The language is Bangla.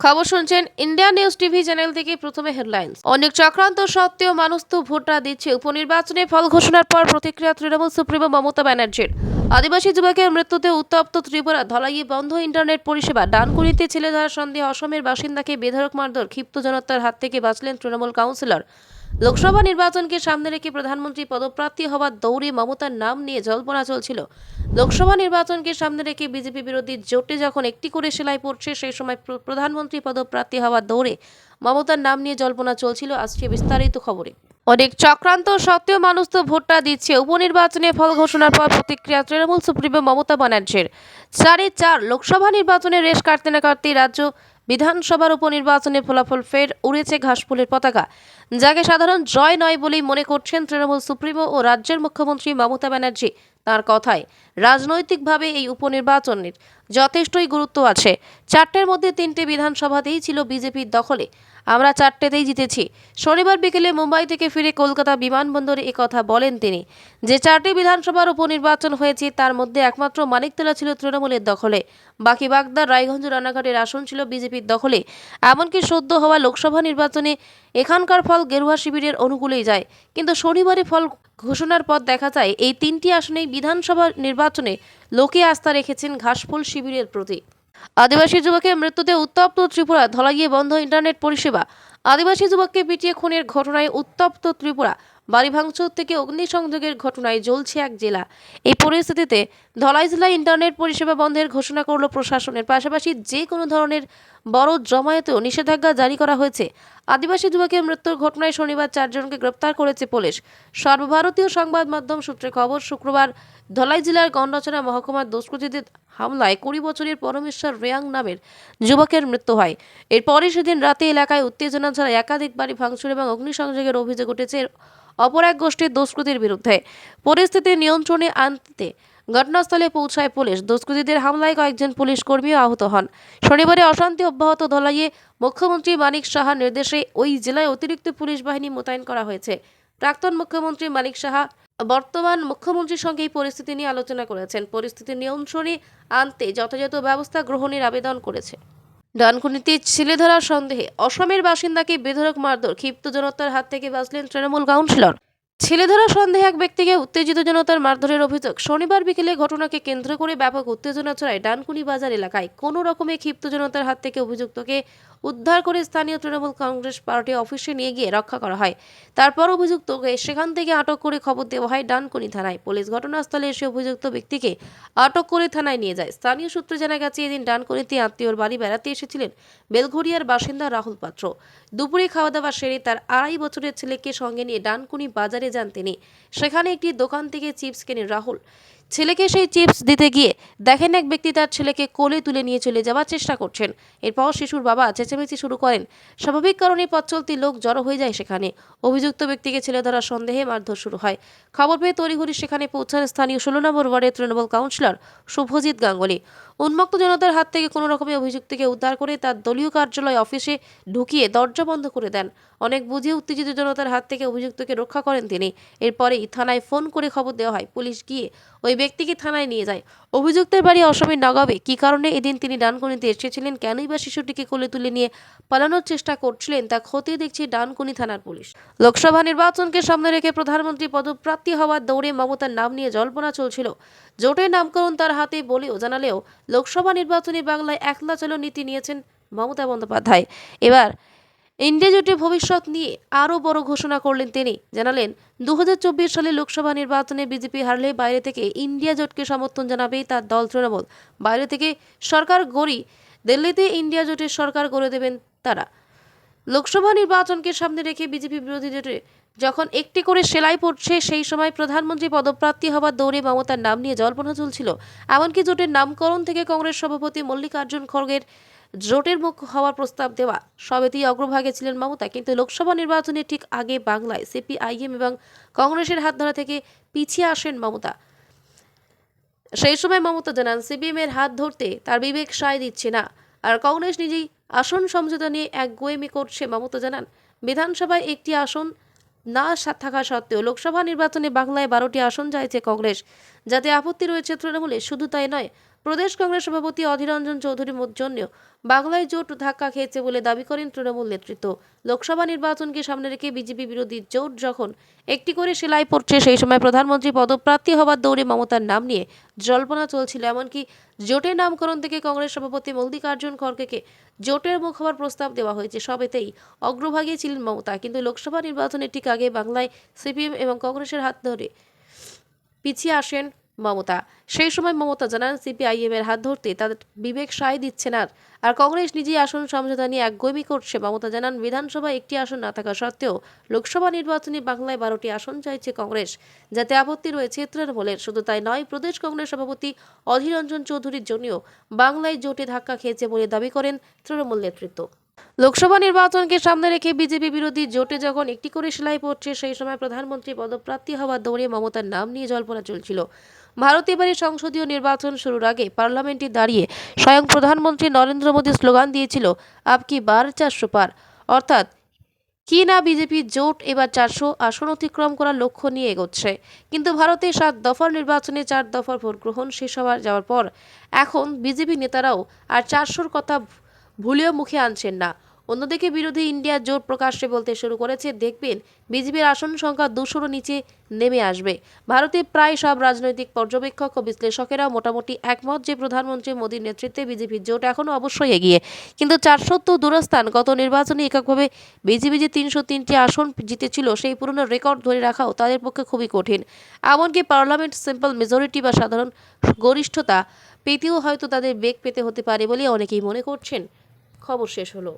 খবর শুনছেন ইন্ডিয়া নিউজ টিভি চ্যানেল থেকে। প্রথমে হেডলাইন্স। অনেক চক্রান্ত সত্ত্বেও মানুষ তো ভোটটা দিচ্ছে। উপনির্বাচনে ফল ঘোষণার পর প্রতিক্রিয়া তৃণমূল সুপ্রিমো মমতা ব্যানার্জির। আদিবাসী যুবকের মৃত্যুতে উত্তপ্ত ত্রিপুরা। ধলাইয়ে বন্ধ ইন্টারনেট পরিষেবা। ডানকুনিতে ছেলে ধরার সন্দেহে অসমের বাসিন্দাকে বেধড়ক মারধর। ক্ষিপ্ত জনতার হাত থেকে বাঁচলেন তৃণমূল কাউন্সিলর। লোকসভা নির্বাচনকে সামনে রেখে প্রধানমন্ত্রী পদপ্রার্থী হওয়ার দৌড়ে মমতার নাম নিয়ে জল্পনা চলছিল। লোকসভা নির্বাচনকে সামনে রেখে বিজেপি বিরোধী জোটে যখন একটি করে সেলাই পড়ছে, সেই সময় প্রধানমন্ত্রী পদপ্রার্থী হওয়ার দৌড়ে মমতার নাম নিয়ে জল্পনা চলছিল। আসছে বিস্তারিত খবরে। অনেক চক্রান্ত সত্ত্বেও মানুষ তো ভোটটা দিচ্ছে। উপনির্বাচনে ফল ঘোষণার পর প্রতিক্রিয়া তৃণমূল সুপ্রিমো মমতা ব্যানার্জির। 4 লোকসভা নির্বাচনে রেশ কাটতে না কাটতেই রাজ্য বিধানসভার উপনির্বাচনে ফলাফল ফের উড়েছে ঘাসফুলের পতাকা, যাকে সাধারণ জয় নয় বলেই মনে করছেন তৃণমূল সুপ্রিমো ও রাজ্যের মুখ্যমন্ত্রী মমতা ব্যানার্জি। তার কথায় রাজনৈতিকভাবে এই উপনির্বাচনের যথেষ্টই গুরুত্ব আছে। 4টের মধ্যে 3টে বিধানসভাতেই ছিল বিজেপির দখলে। আমরা 4টেতেই জিতেছি। শনিবার বিকেলে মুম্বাই থেকে ফিরে কলকাতা বিমানবন্দরে একথা বলেন তিনি। যে 4টি বিধানসভার উপনির্বাচন হয়েছে তার মধ্যে একমাত্র মানিকতলা ছিল তৃণমূলের দখলে। বাকি বাগদা, রায়গঞ্জ, রানাঘাটের আসন ছিল বিজেপির দখলে। এমনকি সদ্য হওয়া লোকসভা নির্বাচনে এখানকার ফল গেরুয়া শিবিরের অনুকূলেই যায়। কিন্তু শনিবারে ফল ঘোষণার পর দেখা যায় এই 3টি আসনেই বিধানসভা নির্বাচনে লোকে আস্থা রেখেছেন ঘাসফুল শিবিরের প্রতি। আদিবাসী যুবকের মৃত্যুতে উত্তপ্ত ত্রিপুরা। ধলাইয়ে বন্ধ ইন্টারনেট পরিষেবা। আদিবাসী যুবককে পিটিয়ে খুনের ঘটনায় উত্তপ্ত ত্রিপুরা। বাড়ি ভাঙচুর থেকে অগ্নিসংযোগের ঘটনায় জ্বলছে এক জেলা। এই পরিস্থিতিতে ধলাই জেলায় ইন্টারনেট পরিষেবা বন্ধের ঘোষণা করল প্রশাসনের। পাশাপাশি যে কোনো ধরনের বড় জমায়েতেও নিষেধাজ্ঞা জারি করা হয়েছে। আদিবাসী যুবকের মৃত্যুর ঘটনায় শনিবার 4 জনকে গ্রেপ্তার করেছে পুলিশ। সর্বভারতীয় সংবাদ মাধ্যম সূত্রে খবর, শুক্রবার ধলাই জেলার গন্ডাছড়া মহকুমার দুষ্কৃতীদের হামলায় 20 বছরের পরমেশ্বর রেয়াং নামের যুবকের মৃত্যু হয়। এরপরই সেদিন রাতে এলাকায় উত্তেজনা ছাড়া একাধিক বাড়ি ভাঙচুর এবং অগ্নিসংযোগের অভিযোগ উঠেছে অপর এক গোষ্ঠীর দুষ্কৃতীর বিরুদ্ধে। পরিস্থিতি নিয়ন্ত্রণে আনতে ঘটনাস্থলে পৌঁছায় পুলিশ। দুষ্কৃতীদের হামলায় কয়েকজন পুলিশ কর্মীও আহত হন। শনিবারে অশান্তি অব্যাহত ধলাইয়ে মুখ্যমন্ত্রী মানিক সাহার নির্দেশে ওই জেলায় অতিরিক্ত পুলিশ বাহিনী মোতায়েন করা হয়েছে। প্রাক্তন মুখ্যমন্ত্রী মানিক সাহা বর্তমান মুখ্যমন্ত্রীর সঙ্গে এই পরিস্থিতি নিয়ে আলোচনা করেছেন। পরিস্থিতি নিয়ন্ত্রণে আনতে যথাযথ ব্যবস্থা গ্রহণের আবেদন করেছে। ডানকুনিতে ছেলে ধরার সন্দেহে অসমের বাসিন্দাকে বেধড়ক মারধর। ক্ষিপ্ত জনতার হাত থেকে বাঁচলেন তৃণমূল কাউন্সিলর। ছেলে ধরার সন্দেহে এক ব্যক্তিকে উত্তেজিত জনতার মারধরের অভিযোগ। শনিবার বিকেলে ঘটনাকে কেন্দ্র করে ব্যাপক উত্তেজনা ছড়ায় ডানকুনি বাজার এলাকায়। কোনো রকমে ক্ষিপ্ত জনতার হাত থেকে অভিযুক্তকে উদ্ধার করে স্থানীয় তৃণমূল কংগ্রেস পার্টি অফিসে নিয়ে গিয়ে রক্ষা করা হয়। তারপর অভিযুক্তকে সেখান থেকে আটক করে খবর দেওয়া হয় ডানকুনি থানায়। পুলিশ ঘটনাস্থলে এসে অভিযুক্ত ব্যক্তিকে আটক করে থানায় নিয়ে যায়। স্থানীয় সূত্রে জানা গেছে, এদিন ডানকুনিতে আত্মীয়র বাড়ি বেড়াতে এসেছিলেন বেলঘরিয়ার বাসিন্দা রাহুল পাত্র। দুপুরে খাওয়া দাওয়া সেরে তার 2.5 বছরের ছেলেকে সঙ্গে নিয়ে ডানকুনি বাজারে যান তিনি। সেখানে একটি দোকান থেকে চিপস কেনেন রাহুল। ছেলেকে সেই চিপস দিতে গিয়ে দেখেন এক ব্যক্তি তার ছেলেকে কোলে তুলে নিয়ে চলে যাওয়ার চেষ্টা করছেন। এরপর শিশুর বাবা চেঁচামেচি শুরু করেন। স্বাভাবিক কারণে পথ চলতি লোক জড়ো হয়ে যায় সেখানে। অভিযুক্ত ব্যক্তিকে ছেলে ধরার সন্দেহে মারধর শুরু হয়। খবর পেয়ে তড়িঘড়ি সেখানে পৌঁছান স্থানীয় 16 নম্বর ওয়ার্ডের তৃণমূল কাউন্সিলর শুভজিৎ গাঙ্গুলি। উন্মুক্ত জনতার হাত থেকে কোনো রকমে অভিযুক্তকে উদ্ধার করে তার দলীয় কার্যালয় অফিসে ঢুকিয়ে দরজা বন্ধ করে দেন। অনেক বুঝিয়ে উত্তেজিত জনতার হাত থেকে অভিযুক্তকে রক্ষা করেন তিনি। এরপরেই থানায় ফোন করে খবর দেওয়া হয়। পুলিশ গিয়ে ওই ব্যক্তিকে থানায় নিয়ে যায়। অভিযুক্তের বাড়ি অসমের নগাঁওয়ে। কী কারণে এদিন তিনি ডানকুনিতে এসেছিলেন, কেনই বা শিশুটিকে কোলে তুলে নিয়ে পালানোর চেষ্টা করছিলেন, তা খতিয়ে দেখছে ডানকুনি থানার পুলিশ। লোকসভা নির্বাচনকে সামনে রেখে প্রধানমন্ত্রী পদপ্রার্থী হওয়ার দৌড়ে মমতার নাম নিয়ে জল্পনা চলছিল। জোটের নামকরণ তার হাতে বলেও জানালেও লোকসভা নির্বাচনে বাংলায় একলা চলো নীতি নিয়েছেন মমতা বন্দ্যোপাধ্যায়। এবার ইন্ডিয়া জোটের ভবিষ্যৎ নিয়ে আরও বড় ঘোষণা করলেন তিনি। জানালেন, 2024 সালে লোকসভা নির্বাচনে বিজেপি হারলে বাইরে থেকে ইন্ডিয়া জোটকে সমর্থন জানাবে তার দল তৃণমূল। বাইরে থেকে সরকার গড়ি দিল্লিতে ইন্ডিয়া জোটের সরকার গড়ে দেবেন তারা। লোকসভা নির্বাচনকে সামনে রেখে বিজেপি বিরোধী জোটে যখন একটি করে সেলাই পড়ছে, সেই সময় প্রধানমন্ত্রী পদপ্রার্থী হওয়ার দৌড়ে মমতার নাম নিয়ে জল্পনা চলছিল। এমনকি জোটের নামকরণ থেকে কংগ্রেস সভাপতি মল্লিকার্জুন খড়গের জোটের মুখ হওয়ার প্রস্তাব দেওয়া, সবেতেই অগ্রভাগে ছিলেন মমতা। কিন্তু লোকসভা নির্বাচনের ঠিক আগে বাংলায় সিপিআইএম এবং কংগ্রেসের হাত ধরা থেকে পিছিয়ে আসেন মমতা। সেই সময় মমতা জানান, সিপিএম এর হাত ধরতে তার বিবেক সায় দিচ্ছে না, আর কংগ্রেস নিজেই আসন সমঝোতা নিয়ে এক গোয়েমি করছে। মমতা জানান, বিধানসভায় একটি আসন না থাকা সত্ত্বেও লোকসভা নির্বাচনে বাংলায় 12টি আসন চাইছে কংগ্রেস, যাতে আপত্তি রয়েছে তৃণমূলের। শুধু তাই নয়, প্রদেশ কংগ্রেস সভাপতি অধীর রঞ্জন চৌধুরীর জন্য বাংলায় জোট ধাক্কা খেয়েছে বলে দাবি করেন তৃণমূল নেতৃত্ব। লোকসভা নির্বাচনকে সামনে রেখে বিজেপি বিরোধী জোট যখন একটি করে সেলাই পড়ছে, সেই সময় প্রধানমন্ত্রী পদপ্রার্থী হবার দৌড়ে মমতার নাম নিয়ে জল্পনা চলছিল। এমনকি জোটের নামকরণ থেকে কংগ্রেস সভাপতি মল্লিকার্জুন খড়গেকে জোটের মুখ হওয়ার প্রস্তাব দেওয়া হয়েছে। সবেতেই অগ্রভাগে ছিলেন মমতা, কিন্তু লোকসভা নির্বাচনের ঠিক আগে বাংলায় সিপিএম এবং কংগ্রেসের হাত ধরে পিছিয়ে আসেন মমতা। সেই সময় মমতা জানান, সিপিআইএম এর হাত ধরতে তাদের বিবেক সায় দিচ্ছে না, আর কংগ্রেস নিজেই আসন সমঝোতা নিয়ে একগুঁয়েমি করছে। মমতা জানান, বিধানসভায় একটি আসন না থাকা সত্ত্বেও লোকসভা নির্বাচনে বাংলায় 12টি আসন চাইছে কংগ্রেস, যাতে আপত্তি রয়েছে তৃণমূলের। শুধু তাই নয়, প্রদেশ কংগ্রেস সভাপতি অধীর রঞ্জন চৌধুরীর জন্যও বাংলায় জোটে ধাক্কা খেয়েছে বলে দাবি করেন তৃণমূল নেতৃত্ব। লোকসভা নির্বাচনকে সামনে রেখে বিজেপি বিরোধী জোটে যখন একটি করে সেলাই পড়ছে, সেই সময় প্রধানমন্ত্রী পদপ্রার্থী হওয়ার দৌড়ে মমতার নাম নিয়ে জল্পনা চলছিল। ভারতে এবারে সংসদীয় নির্বাচন শুরুর আগে পার্লামেন্টে দাঁড়িয়ে স্বয়ং প্রধানমন্ত্রী নরেন্দ্র মোদী স্লোগান দিয়েছিল, আব কি বার 400 পার, অর্থাৎ কি না বিজেপি জোট এবার 400 আসন অতিক্রম করার লক্ষ্য নিয়ে এগোচ্ছে। কিন্তু ভারতে 7 দফার নির্বাচনে 4 দফার ভোট গ্রহণ শেষ যাওয়ার পর এখন বিজেপি নেতারাও আর 400-র কথা ভুলেও মুখে আনছেন না। অন্যদিকে বিরোধী ইন্ডিয়া জোট প্রকাশ্যে বলতে শুরু করেছে, দেখবেন বিজেপির আসন সংখ্যা 200-র নিচে নেমে আসবে। ভারতে প্রায় সব রাজনৈতিক পর্যবেক্ষক ও বিশ্লেষকেরা মোটামুটি একমত যে প্রধানমন্ত্রী মোদীর নেতৃত্বে বিজেপির জোট এখনও অবশ্যই এগিয়ে। কিন্তু 400 তো দূরস্থান, গত নির্বাচনে এককভাবে বিজেপি যে 303টি আসন জিতেছিল, সেই পুরনো রেকর্ড ধরে রাখাও তাদের পক্ষে খুবই কঠিন। এমনকি পার্লামেন্ট সিম্পল মেজরিটি বা সাধারণ গরিষ্ঠতা পেতেও হয়তো তাদের বেগ পেতে হতে পারে বলে অনেকেই মনে করছেন। খবর শেষ হলো।